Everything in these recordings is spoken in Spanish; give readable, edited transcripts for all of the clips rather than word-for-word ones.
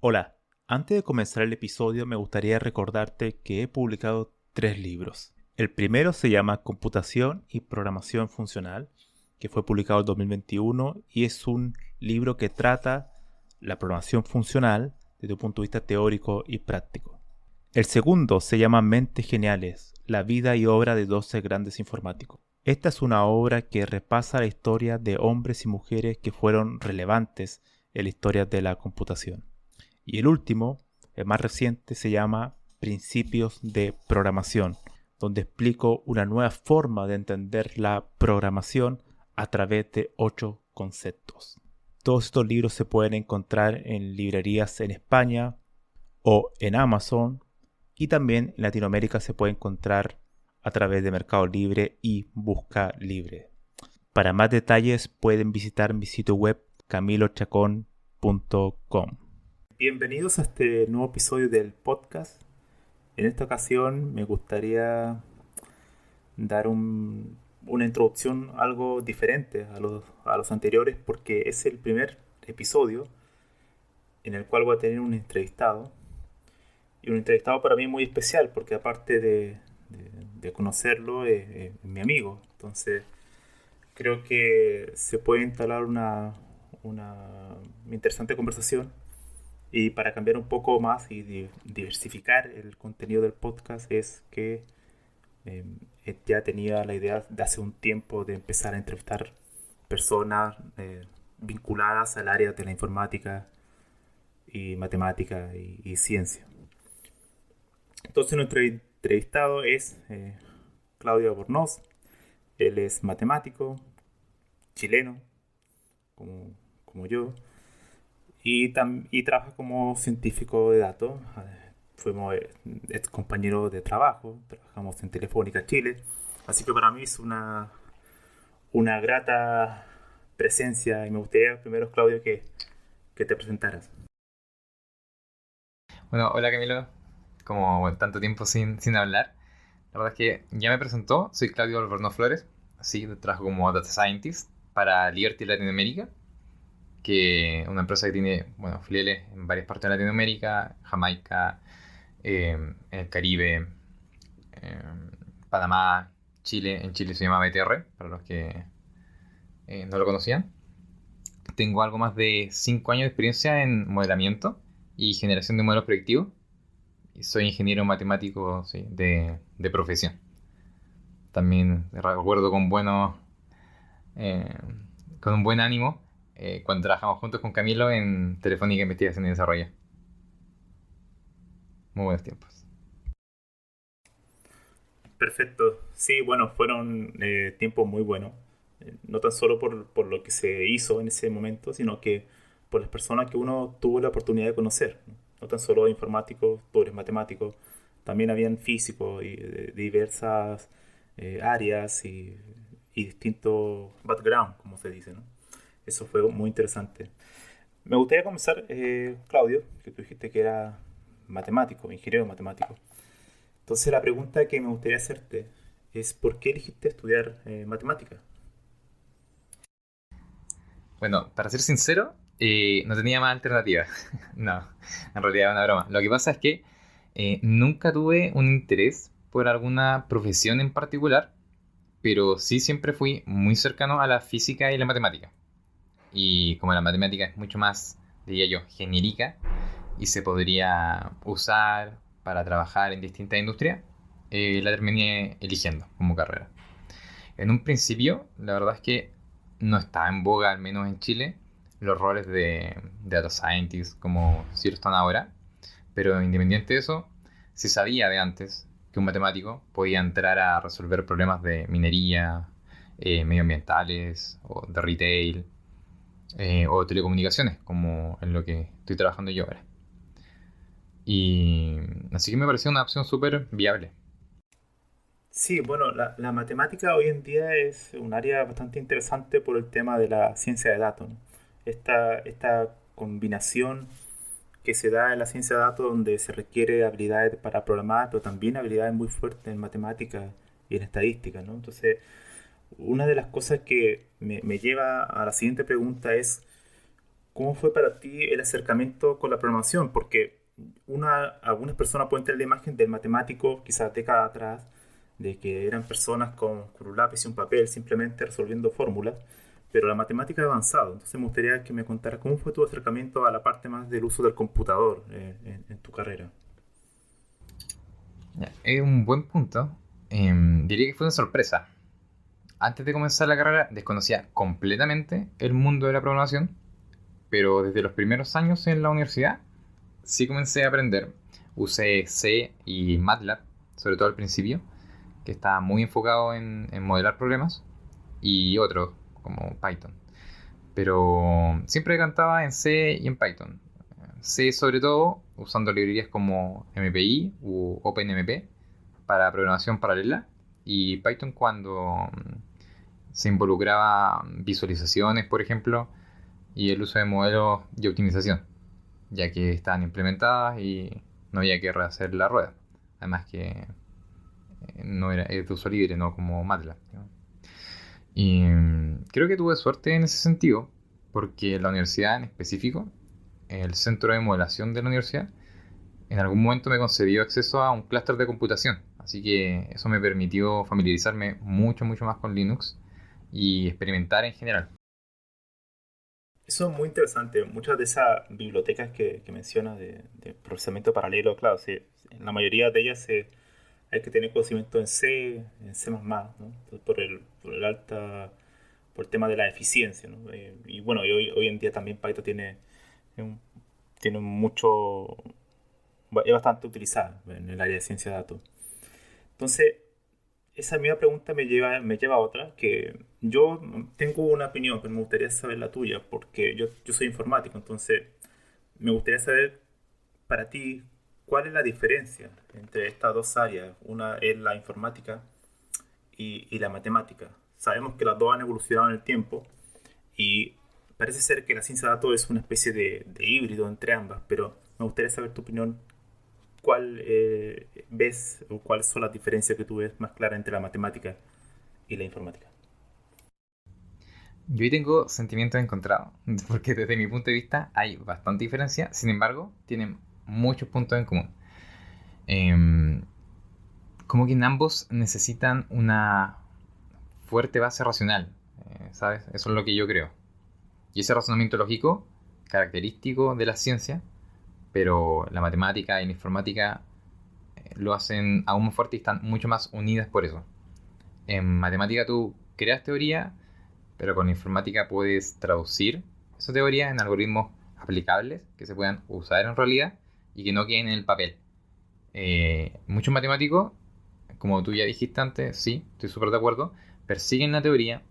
Hola, antes de comenzar el episodio me gustaría recordarte que he publicado 3 libros. El primero se llama Computación y Programación Funcional, que fue publicado en 2021 y es un libro que trata la programación funcional desde un punto de vista teórico y práctico. El segundo se llama Mentes Geniales, la vida y obra de 12 grandes informáticos. Esta es una obra que repasa la historia de hombres y mujeres que fueron relevantes en la historia de la computación. Y el último, el más reciente, se llama Principios de Programación, donde explico una nueva forma de entender la programación a través de 8 conceptos. Todos estos libros se pueden encontrar en librerías en España o en Amazon, y también en Latinoamérica se puede encontrar a través de Mercado Libre y Busca Libre. Para más detalles pueden visitar mi sitio web camilochacon.com. Bienvenidos a este nuevo episodio del podcast. En esta ocasión me gustaría dar una introducción algo diferente a los anteriores, porque es el primer episodio en el cual voy a tener un entrevistado. Y un entrevistado para mí muy especial, porque aparte de conocerlo, es mi amigo. Entonces creo que se puede instalar una interesante conversación. Y para cambiar un poco más y diversificar el contenido del podcast es que eh, ya tenía la idea de hace un tiempo de empezar a entrevistar personas vinculadas al área de la informática y matemática y ciencia. Entonces nuestro entrevistado es Claudio Albornoz. Él es matemático, chileno, como yo, y trabaja como científico de datos. Fuimos ex compañeros de trabajo, trabajamos en Telefónica Chile, así que para mí es una grata presencia y me gustaría primero, Claudio, que te presentaras. Bueno, hola Camilo, como bueno, tanto tiempo sin hablar. La verdad es que ya me presentó, soy Claudio Albornoz Flores, así trabajo como Data Scientist para Liberty Latinoamérica, que es una empresa que tiene filiales en varias partes de Latinoamérica, Jamaica, en el Caribe, eh, Panamá, Chile. En Chile se llama BTR, para los que no lo conocían. Tengo algo más de 5 años de experiencia en modelamiento y generación de modelos predictivos. Y soy ingeniero matemático, sí, de profesión. También recuerdo eh, con un buen ánimo cuando trabajamos juntos con Camilo en Telefónica Investigación y Desarrollo. Muy buenos tiempos. Perfecto. Sí, bueno, fueron tiempos muy buenos. No tan solo por lo que se hizo en ese momento, sino que por las personas que uno tuvo la oportunidad de conocer. No tan solo informáticos, tú eres matemático, también habían físicos y de diversas áreas y distintos backgrounds, como se dice, ¿no? Eso fue muy interesante. Me gustaría comenzar, Claudio, que tú dijiste que era matemático, ingeniero matemático. Entonces la pregunta que me gustaría hacerte es ¿por qué elegiste estudiar matemática? Bueno, para ser sincero, no tenía más alternativa. No, en realidad es una broma. Lo que pasa es que nunca tuve un interés por alguna profesión en particular, pero sí siempre fui muy cercano a la física y la matemática. Y como la matemática es mucho más, diría yo, genérica y se podría usar para trabajar en distintas industrias, la terminé eligiendo como carrera. En un principio, la verdad es que no estaba en boga, al menos en Chile, los roles de data scientist como si lo están ahora, pero independiente de eso, se sabía de antes que un matemático podía entrar a resolver problemas de minería, medioambientales o de retail o telecomunicaciones, como en lo que estoy trabajando yo ahora. Y así que me pareció una opción súper viable. Sí, bueno, la matemática hoy en día es un área bastante interesante por el tema de la ciencia de datos, ¿no? Esta combinación que se da en la ciencia de datos donde se requiere habilidades para programar, pero también habilidades muy fuertes en matemática y en estadística, ¿no? Entonces, una de las cosas que me lleva a la siguiente pregunta es ¿cómo fue para ti el acercamiento con la programación? Porque algunas personas pueden tener la imagen del matemático, quizás décadas atrás, de que eran personas con un lápiz y un papel simplemente resolviendo fórmulas, pero la matemática ha avanzado. Entonces me gustaría que me contaras cómo fue tu acercamiento a la parte más del uso del computador en tu carrera. Ya, es un buen punto. Diría que fue una sorpresa. Antes de comenzar la carrera desconocía completamente el mundo de la programación, pero desde los primeros años en la universidad sí comencé a aprender. Usé C y MATLAB, sobre todo al principio, que estaba muy enfocado en modelar problemas, y otros como Python. Pero siempre cantaba en C y en Python. C sobre todo usando librerías como MPI u OpenMP para programación paralela, y Python cuando se involucraba visualizaciones, por ejemplo, y el uso de modelos de optimización, ya que estaban implementadas y no había que rehacer la rueda. Además que no era es de uso libre, no como MATLAB, ¿no? Y creo que tuve suerte en ese sentido, porque la universidad en específico, el centro de modelación de la universidad, en algún momento me concedió acceso a un clúster de computación. Así que eso me permitió familiarizarme mucho, mucho más con Linux y experimentar en general. Eso es muy interesante. Muchas de esas bibliotecas que mencionas de procesamiento paralelo, claro, sí, la mayoría de ellas hay que tener conocimiento en C++, ¿no? Entonces, por el tema de la eficiencia, ¿no? Y bueno, hoy en día también Python un- tiene mucho, es bastante utilizada en el área de ciencia de datos. Entonces, esa misma pregunta me lleva a otra, que yo tengo una opinión, pero me gustaría saber la tuya, porque yo soy informático, entonces me gustaría saber para ti cuál es la diferencia entre estas dos áreas. Una es la informática y la matemática. Sabemos que las dos han evolucionado en el tiempo y parece ser que la ciencia de datos es una especie de híbrido entre ambas, pero me gustaría saber tu opinión. ¿Cuál ves o cuáles son las diferencias que tú ves más claras entre la matemática y la informática? Yo ahí tengo sentimientos encontrados, porque desde mi punto de vista hay bastante diferencia, sin embargo, tienen muchos puntos en común. Em, Como que en ambos necesitan una fuerte base racional, ¿sabes? Eso es lo que yo creo. Y ese razonamiento lógico, característico de la ciencia, pero la matemática y la informática lo hacen aún más fuerte y están mucho más unidas por eso. En matemática tú creas teoría, pero con informática puedes traducir esa teoría en algoritmos aplicables que se puedan usar en realidad y que no queden en el papel. Muchos matemáticos, como tú ya dijiste antes, sí, estoy súper de acuerdo, persiguen la teoría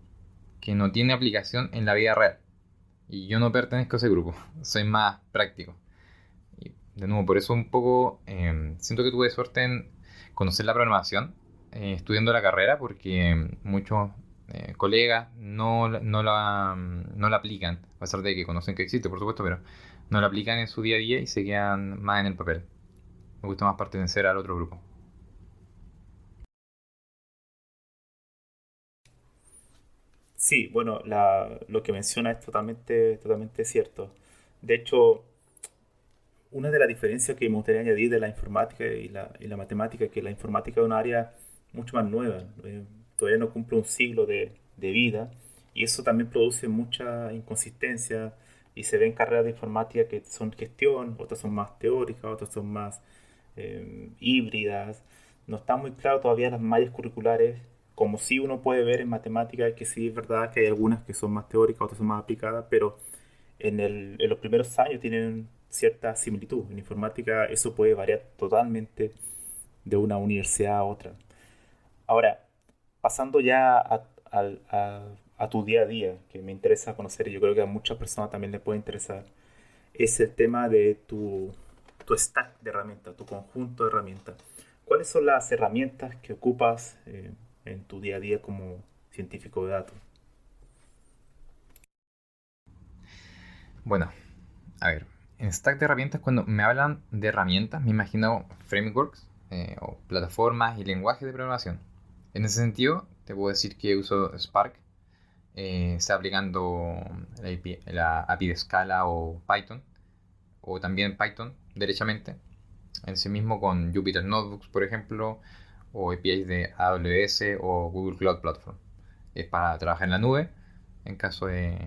que no tiene aplicación en la vida real. Y yo no pertenezco a ese grupo, soy más práctico. Y de nuevo, por eso un poco siento que tuve suerte en conocer la programación estudiando la carrera, porque muchos colegas no la aplican, a pesar de que conocen que existe, por supuesto, pero no la aplican en su día a día y se quedan más en el papel. Me gusta más pertenecer al otro grupo. Sí, bueno, lo que menciona es totalmente cierto. De hecho, una de las diferencias que me gustaría añadir de la informática y la matemática es que la informática es un área mucho más nueva. Todavía no cumple un siglo de vida y eso también produce mucha inconsistencia y se ven carreras de informática que son gestión, otras son más teóricas, otras son más híbridas. No está muy claro todavía las mallas curriculares, como si uno puede ver en matemática, que sí es verdad que hay algunas que son más teóricas, otras son más aplicadas, pero en los primeros años tienen cierta similitud. En informática eso puede variar totalmente de una universidad a otra. Ahora, pasando ya a tu día a día, que me interesa conocer y yo creo que a muchas personas también les puede interesar, es el tema de tu stack de herramientas, tu conjunto de herramientas. ¿Cuáles son las herramientas que ocupas en tu día a día como científico de datos? Bueno, a ver, en Stack de herramientas, cuando me hablan de herramientas, me imagino frameworks o plataformas y lenguajes de programación. En ese sentido, te puedo decir que uso Spark sea aplicando la API de Scala o Python, o también Python derechamente, en sí mismo con Jupyter Notebooks, por ejemplo, o APIs de AWS o Google Cloud Platform. Es para trabajar en la nube en caso de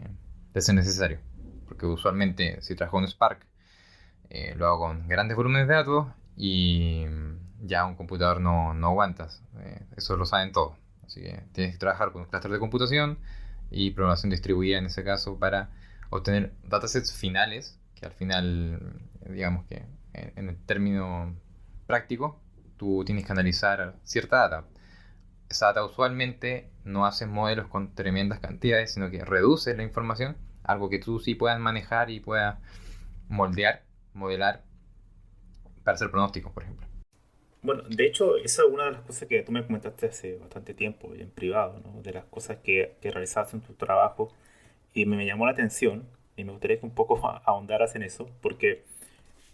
ser necesario. Porque usualmente si trabajo en Spark, lo hago con grandes volúmenes de datos y ya un computador no aguantas. Eso lo saben todos. Así que tienes que trabajar con un clúster de computación y programación distribuida en ese caso para obtener datasets finales, que al final, digamos que en el término práctico, tú tienes que analizar cierta data. Esa data usualmente no haces modelos con tremendas cantidades, sino que reduces la información, algo que tú sí puedas manejar y puedas moldear, modelar para hacer pronósticos, por ejemplo. Bueno, de hecho, esa es una de las cosas que tú me comentaste hace bastante tiempo, en privado, ¿no? De las cosas que realizabas en tu trabajo y me llamó la atención y me gustaría que un poco ahondaras en eso, porque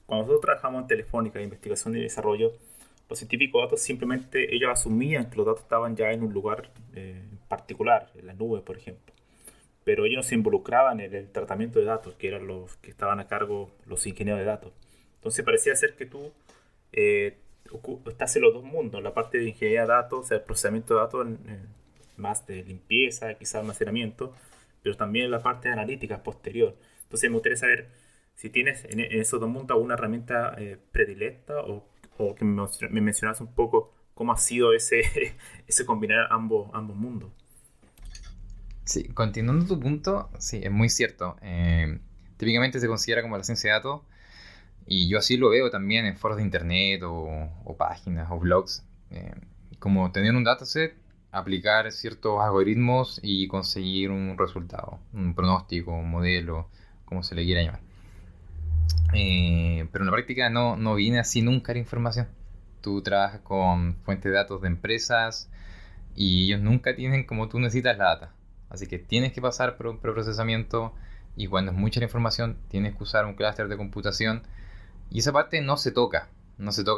cuando nosotros trabajamos en Telefónica, investigación y desarrollo, los científicos de datos simplemente ellos asumían que los datos estaban ya en un lugar particular, en la nube, por ejemplo. Pero ellos no se involucraban en el tratamiento de datos, que eran los que estaban a cargo, los ingenieros de datos. Entonces parecía ser que tú eh, estás en los dos mundos, la parte de ingeniería de datos, o sea, el procesamiento de datos más de limpieza, quizás almacenamiento, pero también la parte de analítica posterior. Entonces me gustaría saber si tienes en esos dos mundos alguna herramienta predilecta o que me mencionas un poco cómo ha sido ese combinar ambos mundos. Sí, continuando tu punto, sí, es muy cierto. Típicamente se considera como la ciencia de datos, y yo así lo veo también en foros de internet o páginas o blogs, como tener un dataset, aplicar ciertos algoritmos y conseguir un resultado, un pronóstico, un modelo, como se le quiera llamar. Pero en la práctica no viene así nunca la información. Tú trabajas con fuentes de datos de empresas y ellos nunca tienen como tú necesitas la data. Así que tienes que pasar por un preprocesamiento, y cuando es mucha la información tienes que usar un clúster de computación, y esa parte no se toca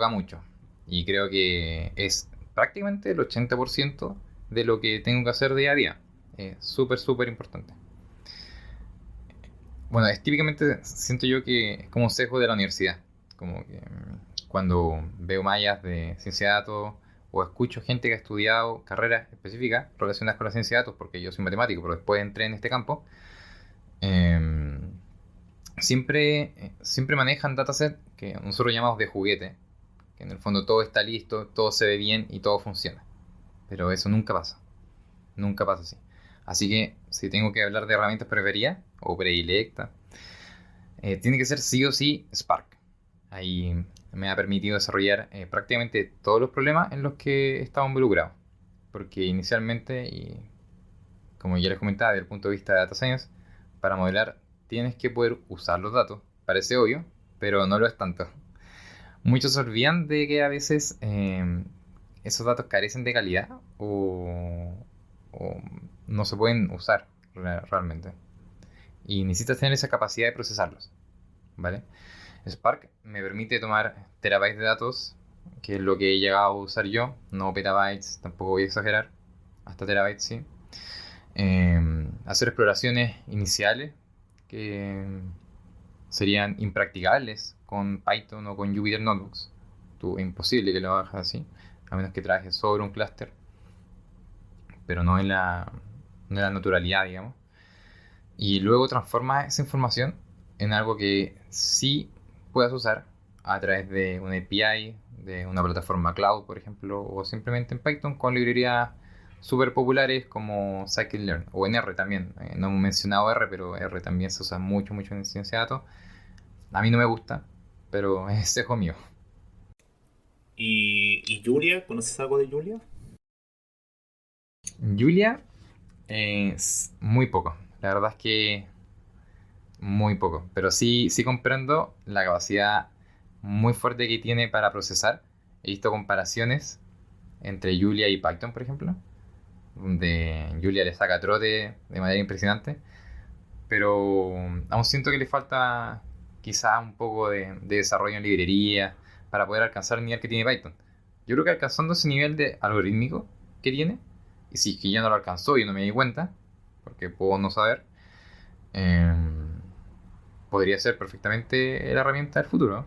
mucho. Y creo que es prácticamente el 80% de lo que tengo que hacer día a día. Es súper, súper importante. Bueno, es típicamente, siento yo que es como un sesgo de la universidad. Como que cuando veo mallas de ciencia de datos o escucho gente que ha estudiado carreras específicas relacionadas con la ciencia de datos, porque yo soy matemático, pero después entré en este campo, eh, siempre manejan datasets que nosotros llamamos de juguete, que en el fondo todo está listo, todo se ve bien y todo funciona. Pero eso nunca pasa así. Así que si tengo que hablar de herramientas preferidas o predilectas, tiene que ser sí o sí Spark. Ahí me ha permitido desarrollar prácticamente todos los problemas en los que he estado involucrado. Porque inicialmente, y como ya les comentaba, desde el punto de vista de Data Science, para modelar tienes que poder usar los datos. Parece obvio, pero no lo es tanto. Muchos se olvidan de que a veces esos datos carecen de calidad o no se pueden usar realmente. Y necesitas tener esa capacidad de procesarlos, ¿vale? Spark me permite tomar terabytes de datos, que es lo que he llegado a usar yo, no petabytes, tampoco voy a exagerar, hasta terabytes sí. Hacer exploraciones iniciales que serían impracticables con Python o con Jupyter Notebooks. Es imposible que lo hagas así, a menos que trabajes sobre un clúster, pero no en la naturalidad, digamos. Y luego transforma esa información en algo que sí puedas usar a través de una API, de una plataforma cloud, por ejemplo, o simplemente en Python con librerías súper populares como Scikit-learn, o en R también. No hemos mencionado R, pero R también se usa mucho en ciencia de datos. A mí no me gusta, pero es sesgo mío. ¿Y Julia? ¿Conoces algo de Julia? Julia, es muy poco. La verdad es que muy poco. Pero sí comprendo la capacidad muy fuerte que tiene para procesar. He visto comparaciones entre Julia y Python, por ejemplo, donde Julia le saca trote de manera impresionante, pero aún siento que le falta quizá un poco de desarrollo en librería para poder alcanzar el nivel que tiene Python. Yo creo que alcanzando ese nivel de algorítmico que tiene, y si es que ya no lo alcanzó y no me di cuenta, porque puedo no saber, eh, podría ser perfectamente la herramienta del futuro,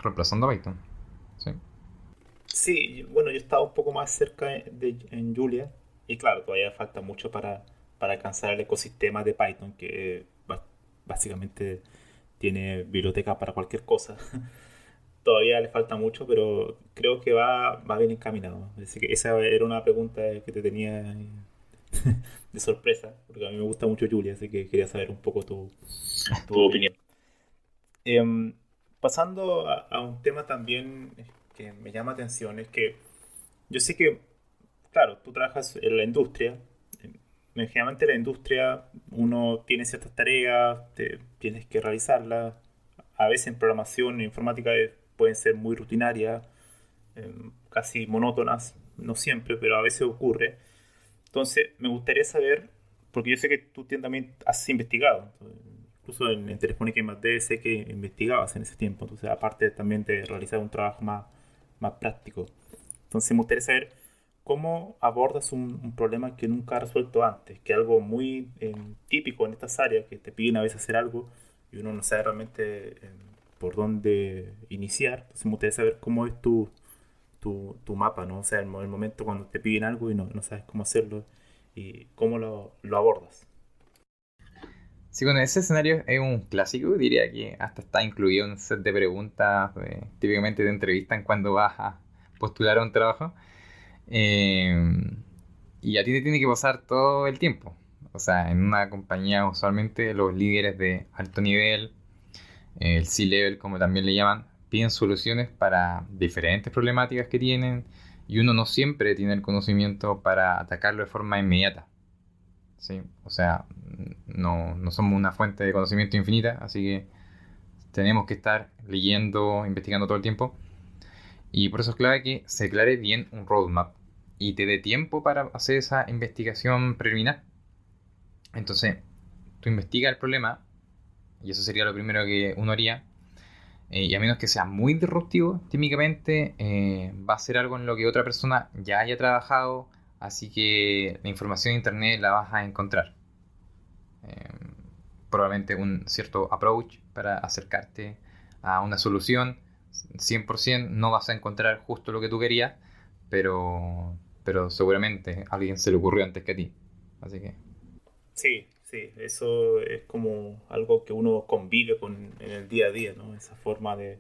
reemplazando a Python. ¿Sí? Sí, bueno, yo estaba un poco más cerca en Julia y claro, todavía falta mucho para alcanzar el ecosistema de Python que básicamente tiene biblioteca para cualquier cosa. Todavía le falta mucho, pero creo que va bien encaminado. Así que esa era una pregunta que te tenía de sorpresa, porque a mí me gusta mucho Julia, así que quería saber un poco tu opinión. Em, Pasando a un tema también que me llama atención, es que yo sé que, claro, tú trabajas en la industria. Generalmente en la industria uno tiene ciertas tareas, tienes que realizarlas. A veces en programación, en informática pueden ser muy rutinarias, casi monótonas, no siempre, pero a veces ocurre. Entonces, me gustaría saber, porque yo sé que tú también has investigado, incluso en Telefónica y Más sé que investigabas en ese tiempo, entonces aparte también de realizar un trabajo más práctico. Entonces, me gustaría saber cómo abordas un problema que nunca has resuelto antes, que es algo muy típico en estas áreas, que te piden a veces hacer algo y uno no sabe realmente por dónde iniciar. Entonces, me gustaría saber cómo es tu mapa, ¿no? O sea, el momento cuando te piden algo y no sabes cómo hacerlo y cómo lo abordas. Sí, bueno, ese escenario es un clásico, diría que hasta está incluido en un set de preguntas típicamente de entrevistan cuando vas a postular a un trabajo. Eh, y a ti te tiene que pasar todo el tiempo. O sea, en una compañía usualmente los líderes de alto nivel, el C-Level como también le llaman, piden soluciones para diferentes problemáticas que tienen y uno no siempre tiene el conocimiento para atacarlo de forma inmediata. ¿Sí? O sea, no somos una fuente de conocimiento infinita, así que tenemos que estar leyendo, investigando todo el tiempo. Y por eso es clave que se aclare bien un roadmap y te dé tiempo para hacer esa investigación preliminar. Entonces, tú investigas el problema, y eso sería lo primero que uno haría, y a menos que sea muy disruptivo, típicamente va a ser algo en lo que otra persona ya haya trabajado, así que la información en internet la vas a encontrar. Eh, Probablemente un cierto approach para acercarte a una solución. 100% no vas a encontrar justo lo que tú querías, pero seguramente a alguien se le ocurrió antes que a ti. Así que Sí, sí, eso es como algo que uno convive con en el día a día, ¿no? Esa forma de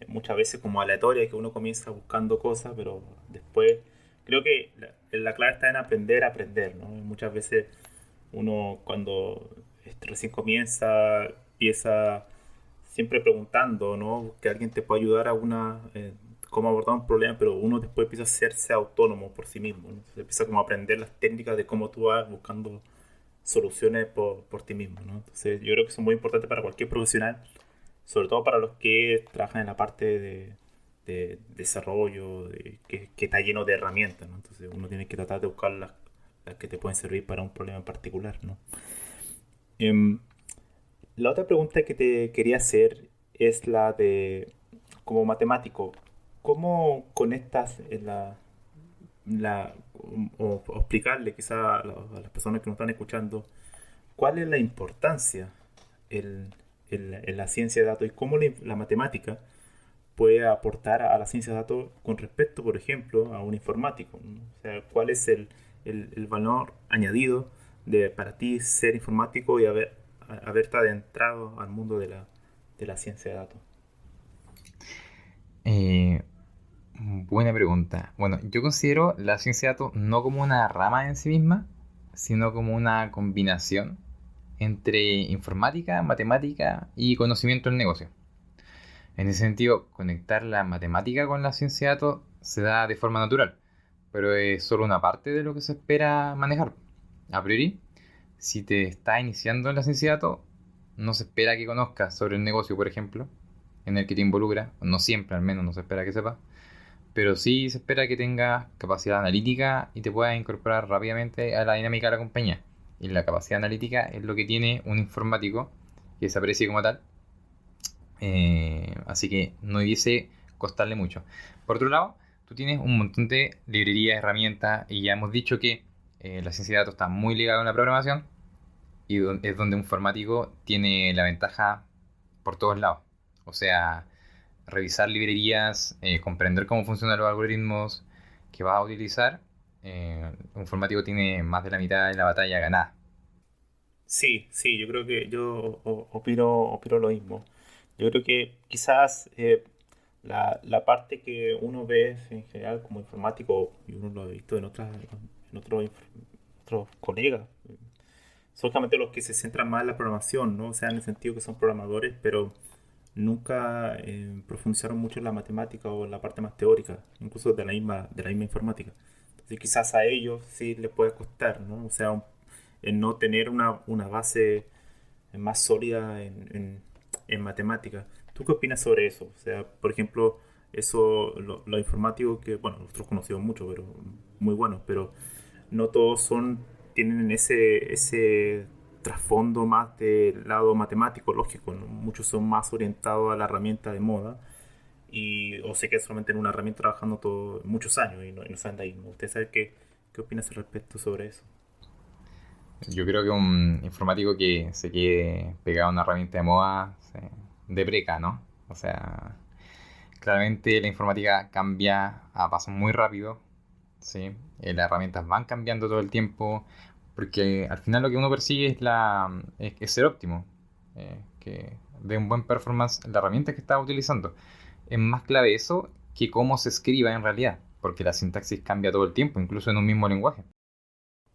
muchas veces como aleatoria que uno comienza buscando cosas, pero después creo que la clave está en aprender a aprender, ¿no? Y muchas veces uno cuando recién comienza empieza siempre preguntando, ¿no? Que alguien te pueda ayudar a cómo abordar un problema, pero uno después empieza a hacerse autónomo por sí mismo, ¿no? Entonces empieza como a aprender las técnicas de cómo tú vas buscando soluciones por ti mismo, ¿no? Entonces yo creo que son muy importantes para cualquier profesional, sobre todo para los que trabajan en la parte de desarrollo, que está lleno de herramientas, ¿no? Entonces uno tiene que tratar de buscar las que te pueden servir para un problema en particular, ¿no? Em, la otra pregunta que te quería hacer es la de, como matemático, ¿cómo conectas o explicarle quizá a las personas que nos están escuchando cuál es la importancia en, en la ciencia de datos y cómo la matemática puede aportar a la ciencia de datos con respecto, por ejemplo, a un informático, ¿no? O sea, cuál es el valor añadido para ti ser informático y haberte adentrado al mundo de la ciencia de datos. eh, buena pregunta. Bueno, yo considero la ciencia de datos no como una rama en sí misma, sino como una combinación entre informática, matemática y conocimiento del negocio. En ese sentido, conectar la matemática con la ciencia de datos se da de forma natural, pero es solo una parte de lo que se espera manejar. A priori, si te estás iniciando en la ciencia de datos, no se espera que conozcas sobre el negocio, por ejemplo, en el que te involucra, no siempre al menos no se espera que sepas, pero sí se espera que tengas capacidad analítica y te puedas incorporar rápidamente a la dinámica de la compañía. Y la capacidad analítica es lo que tiene un informático que se aprecie como tal, así que no debiese costarle mucho. Por otro lado, tú tienes un montón de librerías, herramientas, y ya hemos dicho que la ciencia de datos está muy ligada a la programación. y es donde un informático tiene la ventaja por todos lados. O sea, revisar librerías, comprender cómo funcionan los algoritmos que vas a utilizar, un informático tiene más de la mitad de la batalla ganada. Sí, sí, yo creo que opino lo mismo. Yo creo que quizás la parte que uno ve en general como informático, y uno lo ha visto otros colegas, solamente los que se centran más en la programación, ¿no? O sea, en el sentido que son programadores, pero nunca profundizaron mucho en la matemática o en la parte más teórica, incluso de la misma informática. Entonces quizás a ellos sí les puede costar, ¿no? O sea, el no tener una base más sólida en matemática. ¿Tú qué opinas sobre eso? O sea, por ejemplo, eso, lo informático que, bueno, nosotros conocemos mucho, pero muy buenos, pero no todos tienen ese trasfondo más del lado matemático, lógico, ¿no? Muchos son más orientados a la herramienta de moda o se quedan solamente en una herramienta trabajando muchos años y no salen de ahí, ¿no? ¿Usted sabe qué opinas al respecto sobre eso? Yo creo que un informático que se quede pegado a una herramienta de moda se depreca, ¿no? O sea, claramente la informática cambia a pasos muy rápido, ¿sí? Las herramientas van cambiando todo el tiempo, porque al final lo que uno persigue es ser óptimo, que dé un buen performance en la herramienta que está utilizando. Es más clave eso que cómo se escriba en realidad, porque la sintaxis cambia todo el tiempo, incluso en un mismo lenguaje.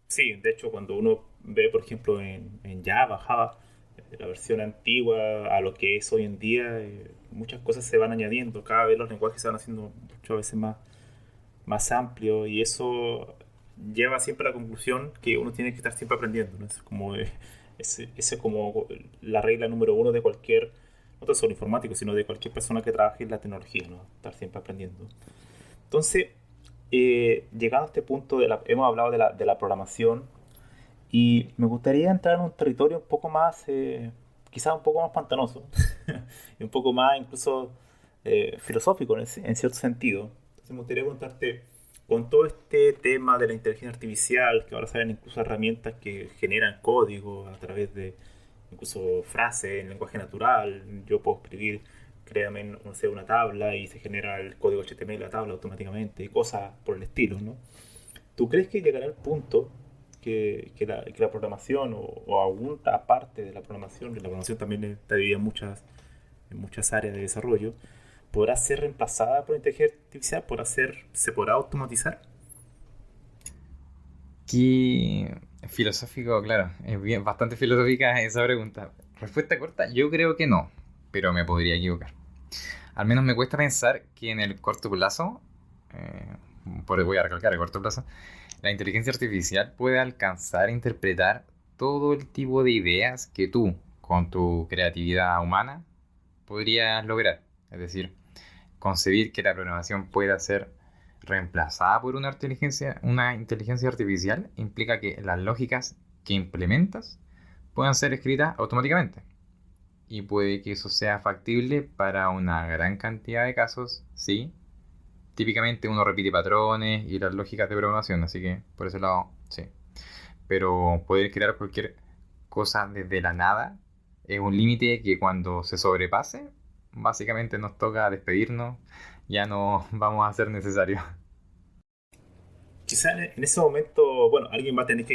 Sí, de hecho, cuando uno ve, por ejemplo, en Java, la versión antigua a lo que es hoy en día, muchas cosas se van añadiendo. Cada vez los lenguajes se van haciendo muchas veces más amplios y eso lleva siempre a la conclusión que uno tiene que estar siempre aprendiendo, ¿no? Es como la regla número uno de cualquier, no tan solo informático, sino de cualquier persona que trabaje en la tecnología, ¿no? Estar siempre aprendiendo. Entonces, llegando a este punto, hemos hablado de la programación y me gustaría entrar en un territorio un poco más, quizás un poco más pantanoso, y un poco más incluso filosófico en cierto sentido. Entonces me gustaría preguntarte, con todo este tema de la inteligencia artificial, que ahora salen incluso herramientas que generan código a través de incluso frases en lenguaje natural, yo puedo escribir, créame, no sé, una tabla y se genera el código HTML de la tabla automáticamente y cosas por el estilo, ¿no? ¿Tú crees que llegará el punto que la programación o alguna parte de la programación, que la programación también está dividida en muchas áreas de desarrollo, podrá ser reemplazada por inteligencia artificial? ¿Se podrá automatizar? Qué filosófico, claro, es bien, bastante filosófica esa pregunta. Respuesta corta, yo creo que no, pero me podría equivocar. Al menos me cuesta pensar que en el corto plazo, eh, voy a recalcar el corto plazo, la inteligencia artificial puede alcanzar a interpretar todo el tipo de ideas que tú, con tu creatividad humana, podrías lograr. Es decir, concebir que la programación pueda ser reemplazada por una inteligencia artificial implica que las lógicas que implementas puedan ser escritas automáticamente. Y puede que eso sea factible para una gran cantidad de casos, sí. Típicamente uno repite patrones y las lógicas de programación, así que por ese lado, sí. Pero poder crear cualquier cosa desde la nada es un límite que cuando se sobrepase, básicamente nos toca despedirnos, ya no vamos a ser necesarios. Quizá en ese momento, bueno, alguien va a tener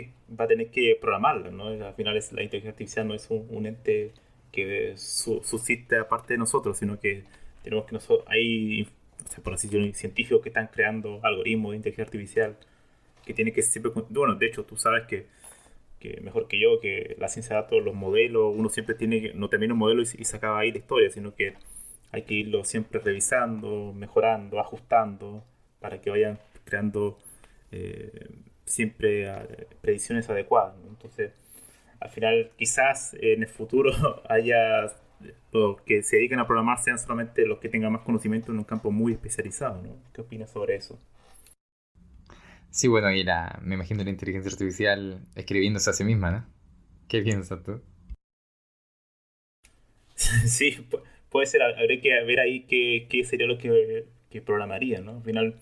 que programarla, ¿no? Al final la inteligencia artificial no es un ente que subsiste aparte de nosotros, sino que tenemos que nosotros, hay, o sea, por así decirlo, científicos que están creando algoritmos de inteligencia artificial que tiene que siempre, bueno, de hecho tú sabes que mejor que yo, que la ciencia de datos, los modelos, uno siempre tiene que, no termina un modelo y se acaba ahí la historia, sino que hay que irlo siempre revisando, mejorando, ajustando, para que vayan creando eh, siempre predicciones adecuadas, ¿no? Entonces, al final, quizás en el futuro haya los que se dediquen a programar sean solamente los que tengan más conocimiento en un campo muy especializado, ¿no? ¿Qué opinas sobre eso? Sí, bueno, me imagino la inteligencia artificial escribiéndose a sí misma, ¿no? ¿Qué piensas tú? Sí, puede ser, habría que ver ahí qué sería lo que programaría, ¿no? Al final,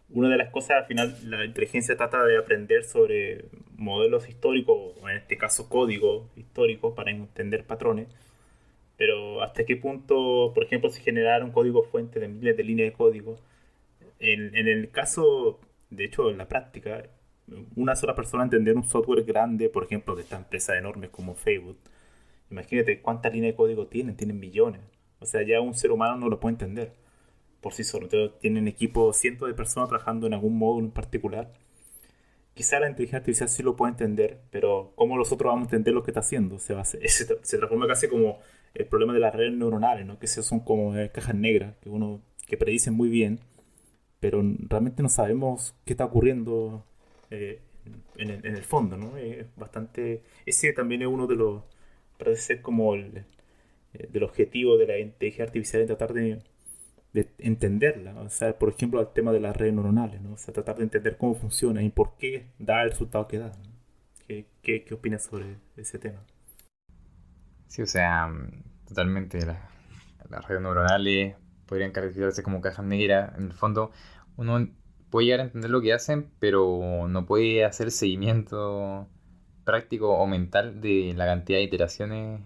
una de las cosas, al final, la inteligencia trata de aprender sobre modelos históricos, o en este caso código histórico, para entender patrones. Pero hasta qué punto, por ejemplo, si generar un código fuente de miles de líneas de código, en el caso, de hecho, en la práctica, una sola persona entender un software grande, por ejemplo, de estas empresas enormes como Facebook, imagínate cuántas líneas de código tienen millones. O sea, ya un ser humano no lo puede entender por sí solo. Entonces, tienen equipos, cientos de personas trabajando en algún módulo en particular. Quizá la inteligencia artificial sí lo puede entender, pero ¿cómo nosotros vamos a entender lo que está haciendo? Se transforma casi como el problema de las redes neuronales, ¿no? Que son como cajas negras que predicen muy bien, pero realmente no sabemos qué está ocurriendo en el fondo, ¿no? Bastante. Ese también es uno de los. Parece ser como del objetivo de la inteligencia artificial, en tratar de entenderla. O sea, por ejemplo, el tema de las redes neuronales, ¿no? O sea, tratar de entender cómo funciona y por qué da el resultado que da, ¿no? ¿Qué opinas sobre ese tema? Sí, o sea, totalmente. Las redes neuronales podrían caracterizarse como cajas negras. En el fondo, uno puede llegar a entender lo que hacen, pero no puede hacer seguimiento práctico o mental de la cantidad de iteraciones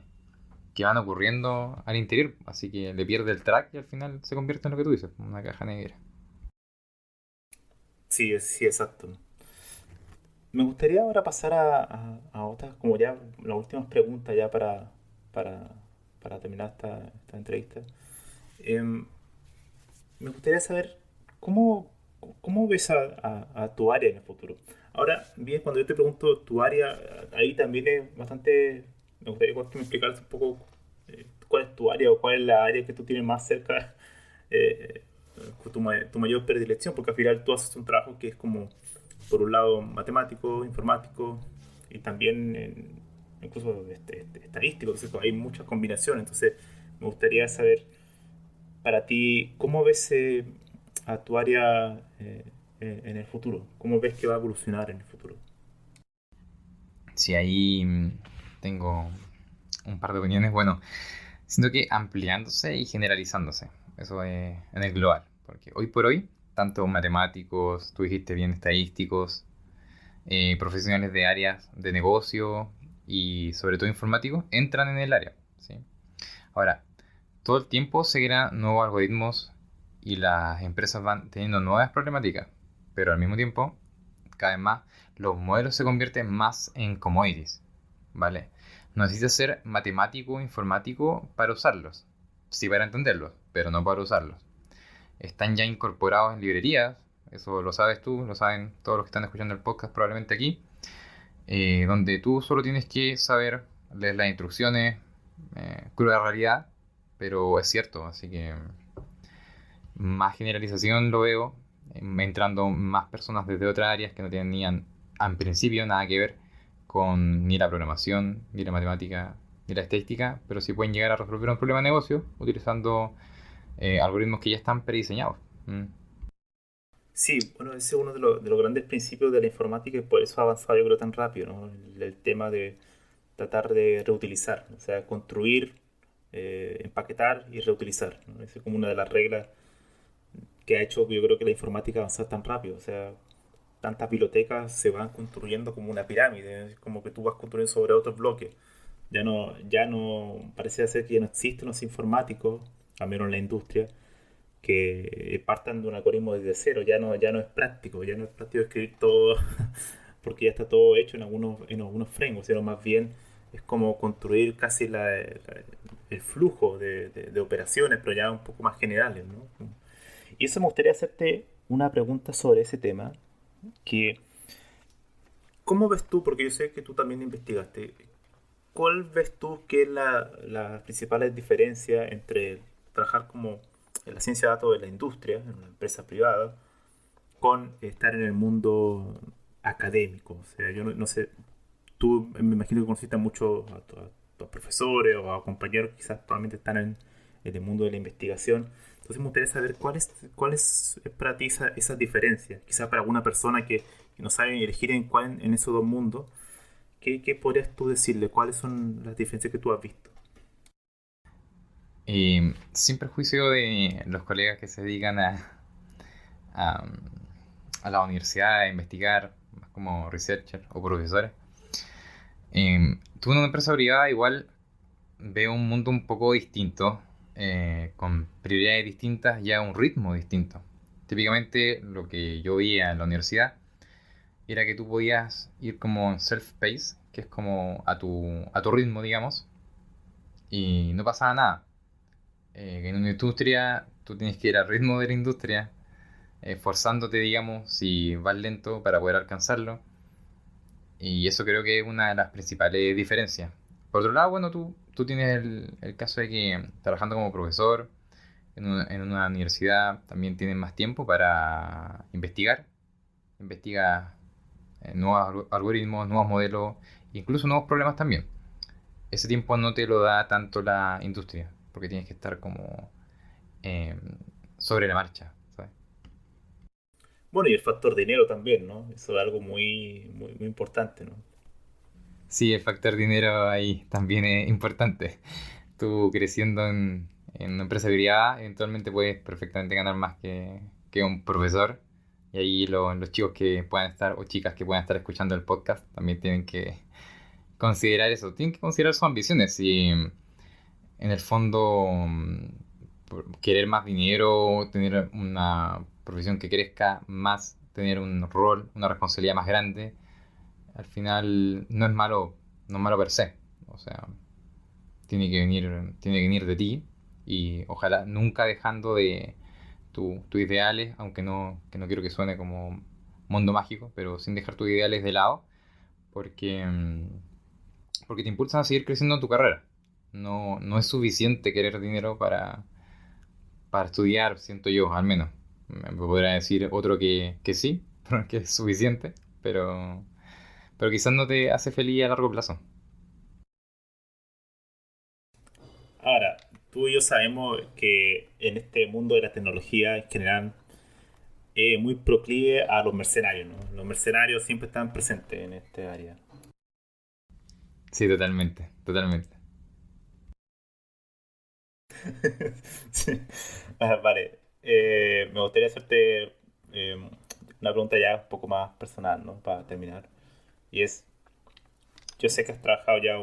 que van ocurriendo al interior. Así que le pierde el track y al final se convierte en lo que tú dices, una caja negra. Sí, sí, exacto. Me gustaría ahora pasar a otras, como ya las últimas preguntas ya para, para terminar esta entrevista. Em, Me gustaría saber cómo, cómo ves a tu área en el futuro. Ahora, bien, cuando yo te pregunto tu área, ahí también es bastante. Me gustaría igual que me explicaras un poco cuál es tu área o cuál es la área que tú tienes más cerca, eh, tu mayor predilección, porque al final tú haces un trabajo que es como, por un lado, matemático, informático y también incluso estadístico, entonces hay muchas combinaciones. Entonces, me gustaría saber para ti, ¿cómo ves a tu área en el futuro? ¿Cómo ves que va a evolucionar en el futuro? Sí, ahí tengo un par de opiniones. Bueno, siento que ampliándose y generalizándose. Eso es en el global. Porque hoy por hoy, tanto matemáticos, tú dijiste bien estadísticos, profesionales de áreas de negocio y sobre todo informáticos entran en el área, ¿sí? Ahora, todo el tiempo se crean nuevos algoritmos y las empresas van teniendo nuevas problemáticas, pero al mismo tiempo, cada vez más, los modelos se convierten más en commodities, ¿vale? No necesitas ser matemático o informático para usarlos, sí para entenderlos, pero no para usarlos. Están ya incorporados en librerías, eso lo sabes tú, lo saben todos los que están escuchando el podcast probablemente aquí, donde tú solo tienes que saber leer las instrucciones, cruda realidad, pero es cierto, así que más generalización lo veo, entrando más personas desde otras áreas que no tenían en principio nada que ver con ni la programación, ni la matemática, ni la estadística, pero sí pueden llegar a resolver un problema de negocio utilizando algoritmos que ya están prediseñados. Mm. Sí, bueno, ese es uno de los grandes principios de la informática y por eso ha avanzado yo creo tan rápido, ¿no? El tema de tratar de reutilizar, o sea, construir, empaquetar y reutilizar, ¿no? Esa es como una de las reglas que ha hecho yo creo que la informática avanzar tan rápido, o sea, tantas bibliotecas se van construyendo como una pirámide, es como que tú vas construyendo sobre otros bloques. Ya no, parece ser que ya no existen los informáticos, al menos en la industria, que partan de un algoritmo desde cero, ya no es práctico, ya no es práctico escribir todo porque ya está todo hecho en algunos frameworks, sino más bien es como construir casi el flujo de operaciones, pero ya un poco más generales, ¿no? Y eso me gustaría hacerte una pregunta sobre ese tema, que ¿cómo ves tú? Porque yo sé que tú también investigaste. ¿Cuál ves tú que es las principales diferencias entre trabajar como en la ciencia de datos de la industria, en una empresa privada, con estar en el mundo académico? O sea, yo no sé, tú me imagino que conociste mucho a tus profesores o a compañeros que quizás probablemente están en el mundo de la investigación. Entonces me gustaría saber cuál es para ti esa diferencia. Quizás para alguna persona que no sabe elegir en esos dos mundos, ¿qué podrías tú decirle? ¿Cuáles son las diferencias que tú has visto? Sin perjuicio de los colegas que se dedican a a la universidad a investigar, más como researcher o profesores. Tú en una empresa privada igual veo un mundo un poco distinto, con prioridades distintas y a un ritmo distinto. Típicamente lo que yo veía en la universidad era que tú podías ir como self-pace, que es como a tu ritmo, digamos, y no pasaba nada. En una industria tú tienes que ir al ritmo de la industria, forzándote, digamos, si vas lento para poder alcanzarlo. Y eso creo que es una de las principales diferencias. Por otro lado, bueno, tú tienes el caso de que trabajando como profesor en una universidad también tienes más tiempo para investigar. Investigas nuevos algoritmos, nuevos modelos, incluso nuevos problemas también. Ese tiempo no te lo da tanto la industria, porque tienes que estar como eh, sobre la marcha, ¿sabes? Bueno, y el factor dinero también, ¿no? Eso es algo muy importante, ¿no? Sí, el factor dinero ahí también es importante. Tú creciendo en una empresa privada, eventualmente puedes perfectamente ganar más que un profesor. Y ahí los chicos que puedan estar, o chicas que puedan estar escuchando el podcast, también tienen que considerar eso. Tienen que considerar sus ambiciones. Y en el fondo, querer más dinero, tener una profesión que crezca más, tener un rol, una responsabilidad más grande, al final no es malo, no es malo per se. O sea, tiene que venir de ti y ojalá nunca dejando de tus ideales, aunque que no quiero que suene como mundo mágico, pero sin dejar tus ideales de lado, porque, porque te impulsan a seguir creciendo en tu carrera. No es suficiente querer dinero para estudiar, siento yo, al menos. Me podrá decir otro que sí, que es suficiente, pero, pero quizás no te hace feliz a largo plazo. Ahora, tú y yo sabemos que en este mundo de la tecnología en general es muy proclive a los mercenarios, ¿no? Los mercenarios siempre están presentes en este área. Sí, totalmente, totalmente. Sí. Vale, me gustaría hacerte una pregunta ya un poco más personal, ¿no? Para terminar. Y es, yo sé que has trabajado ya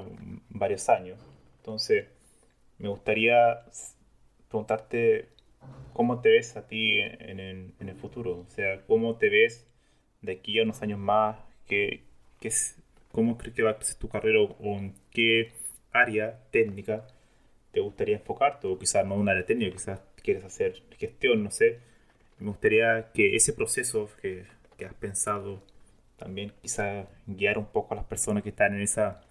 varios años, entonces me gustaría preguntarte cómo te ves a ti en el futuro. O sea, cómo te ves de aquí a unos años más, qué es- cómo crees que va a crecer tu carrera o en qué área técnica te gustaría enfocarte, o quizás no un área técnica, quizás quieres hacer gestión, no sé. Me gustaría que ese proceso que has pensado también quizás guiar un poco a las personas que están en esa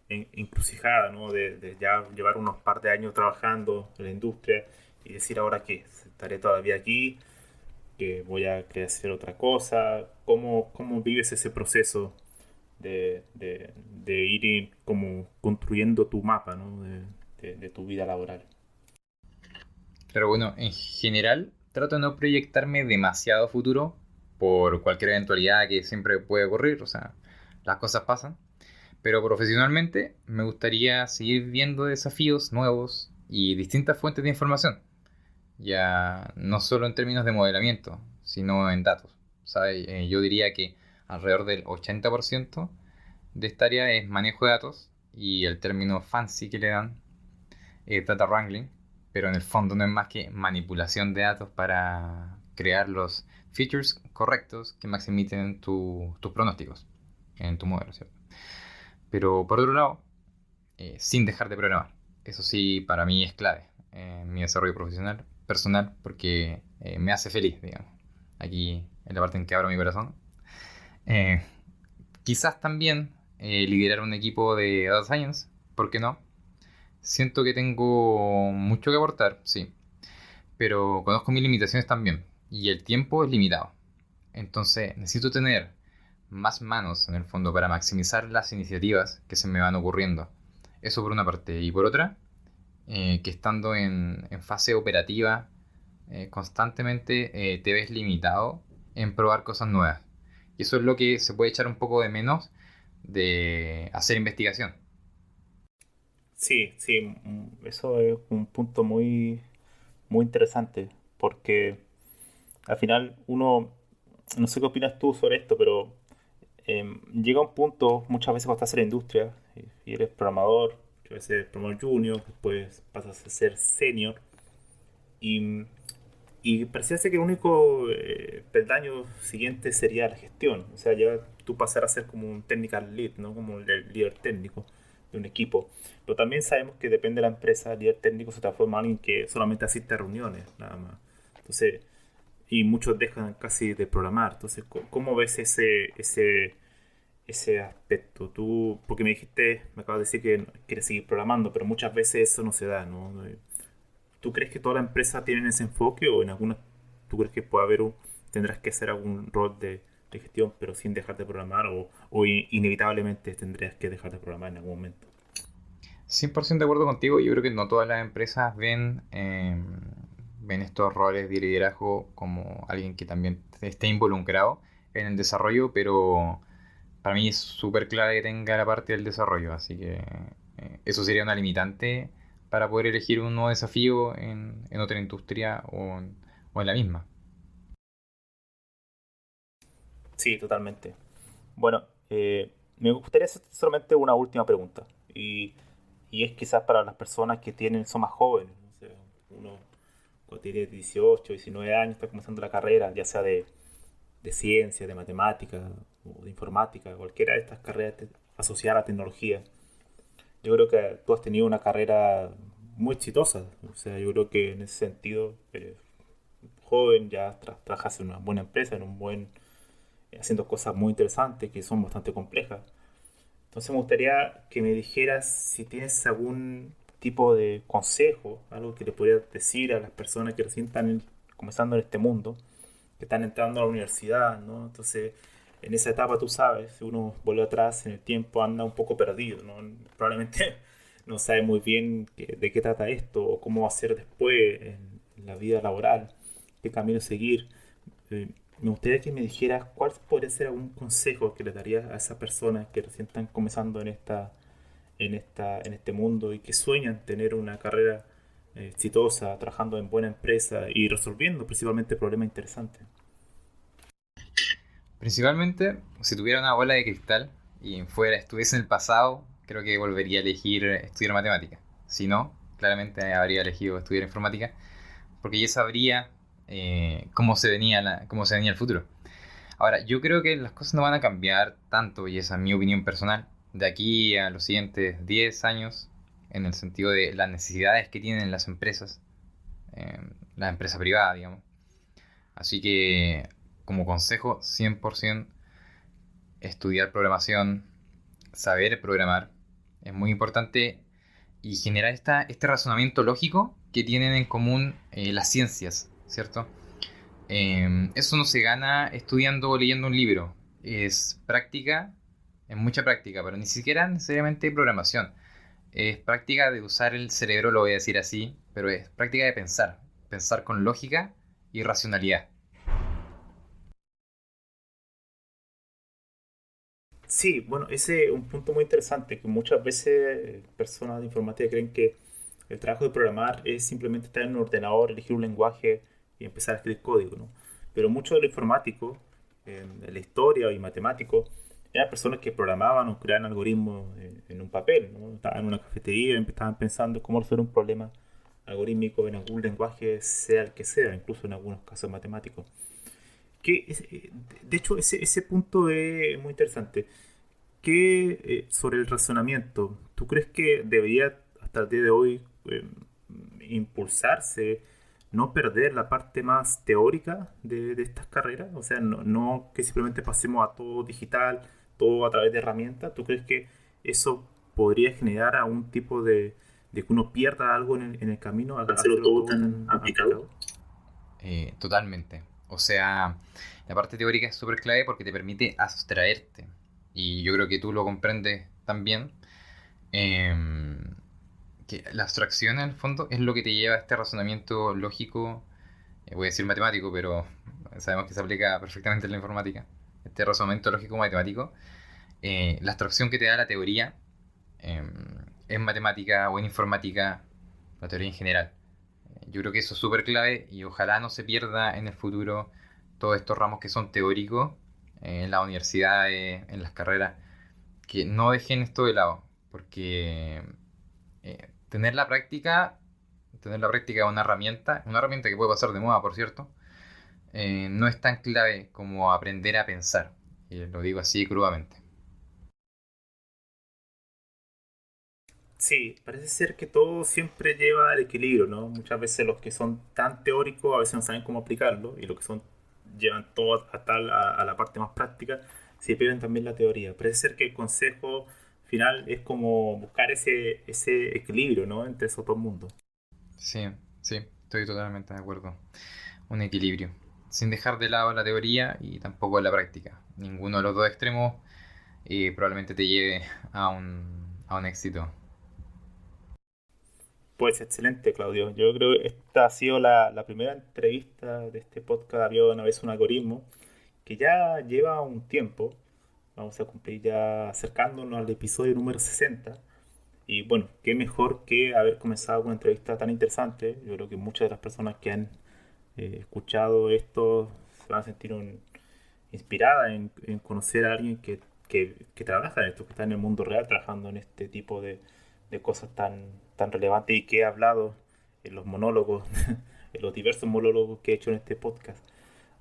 encrucijada, ¿no? De ya llevar unos par de años trabajando en la industria y decir ahora qué, estaré todavía aquí, que voy a querer hacer otra cosa. ¿Cómo vives ese proceso de ir como construyendo tu mapa, ¿no? De tu vida laboral? Pero bueno, en general trato de no proyectarme demasiado a futuro por cualquier eventualidad que siempre puede ocurrir, o sea, las cosas pasan. Pero profesionalmente me gustaría seguir viendo desafíos nuevos y distintas fuentes de información, ya no solo en términos de modelamiento, sino en datos. ¿Sabes? Yo diría que alrededor del 80% de esta área es manejo de datos y el término fancy que le dan data wrangling, pero en el fondo no es más que manipulación de datos para crear los features correctos que maximicen tus pronósticos en tu modelo, ¿cierto? Pero por otro lado, sin dejar de programar. Eso sí, para mí es clave en mi desarrollo profesional, personal, porque me hace feliz, digamos. Aquí es la parte en que abro mi corazón. Eh, Quizás también liderar un equipo de data science, ¿por qué no? Siento que tengo mucho que aportar, sí, pero conozco mis limitaciones también y el tiempo es limitado. Entonces necesito tener más manos en el fondo para maximizar las iniciativas que se me van ocurriendo. Eso por una parte. Y por otra, que estando en fase operativa, constantemente te ves limitado en probar cosas nuevas. Y eso es lo que se puede echar un poco de menos de hacer investigación. Sí, sí, eso es un punto muy interesante, porque al final uno, no sé qué opinas tú sobre esto, pero llega un punto, muchas veces cuando estás en la industria y eres programador, yo a veces programador junior, después pasas a ser senior, y, y pareciera que el único peldaño siguiente sería la gestión. O sea, ya tú pasar a ser como un technical lead, ¿no? Como el líder técnico de un equipo. Pero también sabemos que depende de la empresa, el líder técnico se transforma en alguien que solamente asiste a reuniones, nada más. Entonces, y muchos dejan casi de programar. Entonces, ¿cómo ves ese aspecto? Tú, porque me dijiste, me acabas de decir que quieres seguir programando, pero muchas veces eso no se da, ¿no? ¿Tú crees que toda la empresa tiene ese enfoque o en algunas tú crees que puede haber tendrás que hacer algún rol de gestión pero sin dejar de programar o inevitablemente tendrías que dejar de programar en algún momento? 100% de acuerdo contigo. Yo creo que no todas las empresas ven estos roles de liderazgo como alguien que también esté involucrado en el desarrollo, pero para mí es súper clave que tenga la parte del desarrollo, así que eso sería una limitante para poder elegir un nuevo desafío en otra industria o en la misma. Sí, totalmente. Bueno, me gustaría hacer solamente una última pregunta y es quizás para las personas que son más jóvenes, no sé, uno cuando tiene 18, 19 años está comenzando la carrera, ya sea de ciencia, de matemática o de informática, cualquiera de estas carreras asociadas a la tecnología. Yo creo que tú has tenido una carrera muy exitosa. O sea, yo creo que en ese sentido, joven, ya trabajas en una buena empresa, haciendo cosas muy interesantes que son bastante complejas. Entonces me gustaría que me dijeras si tienes algún tipo de consejo, algo que le podrías decir a las personas que recién están comenzando en este mundo, que están entrando a la universidad, ¿no? Entonces, en esa etapa, tú sabes, si uno vuelve atrás en el tiempo, anda un poco perdido, ¿no? Probablemente no sabe muy bien de qué trata esto o cómo va a ser después en la vida laboral, qué camino seguir. Me gustaría que me dijeras cuál podría ser algún consejo que le darías a esas personas que recién están comenzando en este mundo y que sueñan tener una carrera exitosa, trabajando en buena empresa y resolviendo principalmente problemas interesantes. Principalmente, si tuviera una bola de cristal y estuviese en el pasado, creo que volvería a elegir estudiar matemáticas. Si no, claramente habría elegido estudiar informática, porque ya sabría cómo se venía el futuro. Ahora, yo creo que las cosas no van a cambiar tanto, y esa es mi opinión personal, de aquí a los siguientes 10 años, en el sentido de las necesidades que tienen eh, las empresas privadas, digamos. Así que, como consejo, 100% estudiar programación, saber programar, es muy importante y generar este razonamiento lógico que tienen en común las ciencias, ¿cierto? Eso no se gana estudiando o leyendo un libro. Es práctica, es mucha práctica, pero ni siquiera necesariamente programación. Es práctica de usar el cerebro, lo voy a decir así, pero es práctica de pensar. Pensar con lógica y racionalidad. Sí, bueno, ese es un punto muy interesante, que muchas veces personas de informática creen que el trabajo de programar es simplemente estar en un ordenador, elegir un lenguaje y empezar a escribir código, ¿no? Pero muchos de los informáticos, en la historia y matemáticos, eran personas que programaban o creaban algoritmos en un papel, ¿no? Estaban en una cafetería y estaban pensando cómo resolver un problema algorítmico en algún lenguaje, sea el que sea, incluso en algunos casos matemáticos. De hecho, ese punto es muy interesante. ¿Qué sobre el razonamiento? ¿Tú crees que debería hasta el día de hoy impulsarse, no perder la parte más teórica de estas carreras? O sea, no que simplemente pasemos a todo digital, todo a través de herramientas. ¿Tú crees que eso podría generar algún tipo de que uno pierda algo en el camino al hacerlo todo tan aplicado? Totalmente. O sea, la parte teórica es súper clave porque te permite abstraerte. Y yo creo que tú lo comprendes también. Que la abstracción en el fondo es lo que te lleva a este razonamiento lógico, voy a decir matemático, pero sabemos que se aplica perfectamente en la informática. Este razonamiento lógico matemático, la abstracción que te da la teoría eh, en matemática o en informática, la teoría en general. Yo creo que eso es súper clave y ojalá no se pierda en el futuro todos estos ramos que son teóricos en las universidades, en las carreras, que no dejen esto de lado, porque tener tener la práctica es una herramienta que puede pasar de moda, por cierto, no es tan clave como aprender a pensar. Y lo digo así crudamente. Sí, parece ser que todo siempre lleva al equilibrio, ¿no? Muchas veces los que son tan teóricos a veces no saben cómo aplicarlo y los que son llevan todo a la parte más práctica, se pierden también la teoría. Parece ser que el consejo final es como buscar ese equilibrio, ¿no? Entre esos dos mundos. Sí, sí, estoy totalmente de acuerdo. Un equilibrio, sin dejar de lado la teoría y tampoco la práctica. Ninguno de los dos extremos probablemente te lleve a un éxito. Pues excelente, Claudio. Yo creo que esta ha sido la primera entrevista de este podcast. Había una vez un algoritmo que ya lleva un tiempo. Vamos a cumplir ya acercándonos al episodio número 60. Y bueno, qué mejor que haber comenzado con una entrevista tan interesante. Yo creo que muchas de las personas que han escuchado esto se van a sentir inspiradas en conocer a alguien que trabaja en esto, que está en el mundo real trabajando en este tipo de cosas tan relevantes y que he hablado en los monólogos, en los diversos monólogos que he hecho en este podcast.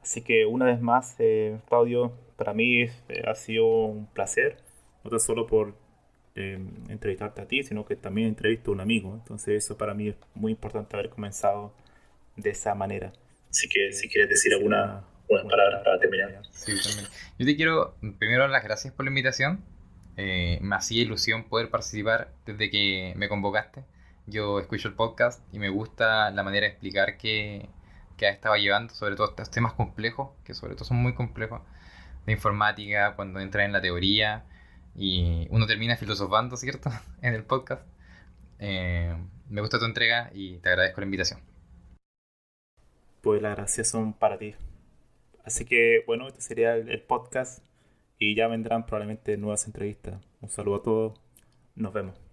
Así que una vez más, Claudio, para mí ha sido un placer, no tan solo por entrevistarte a ti, sino que también entrevisto a un amigo. Entonces eso para mí es muy importante haber comenzado de esa manera. Así que si quieres decir algunas palabras para terminar. Sí, también. Yo te quiero primero dar las gracias por la invitación. Me hacía ilusión poder participar desde que me convocaste. Yo escucho el podcast y me gusta la manera de explicar que has estado llevando, sobre todo estos temas complejos, que sobre todo son muy complejos, de informática, cuando entras en la teoría y uno termina filosofando, ¿cierto? En el podcast. Eh, Me gusta tu entrega y te agradezco la invitación. Pues las gracias son para ti. Así que bueno, este sería el podcast y ya vendrán probablemente nuevas entrevistas. Un saludo a todos, nos vemos.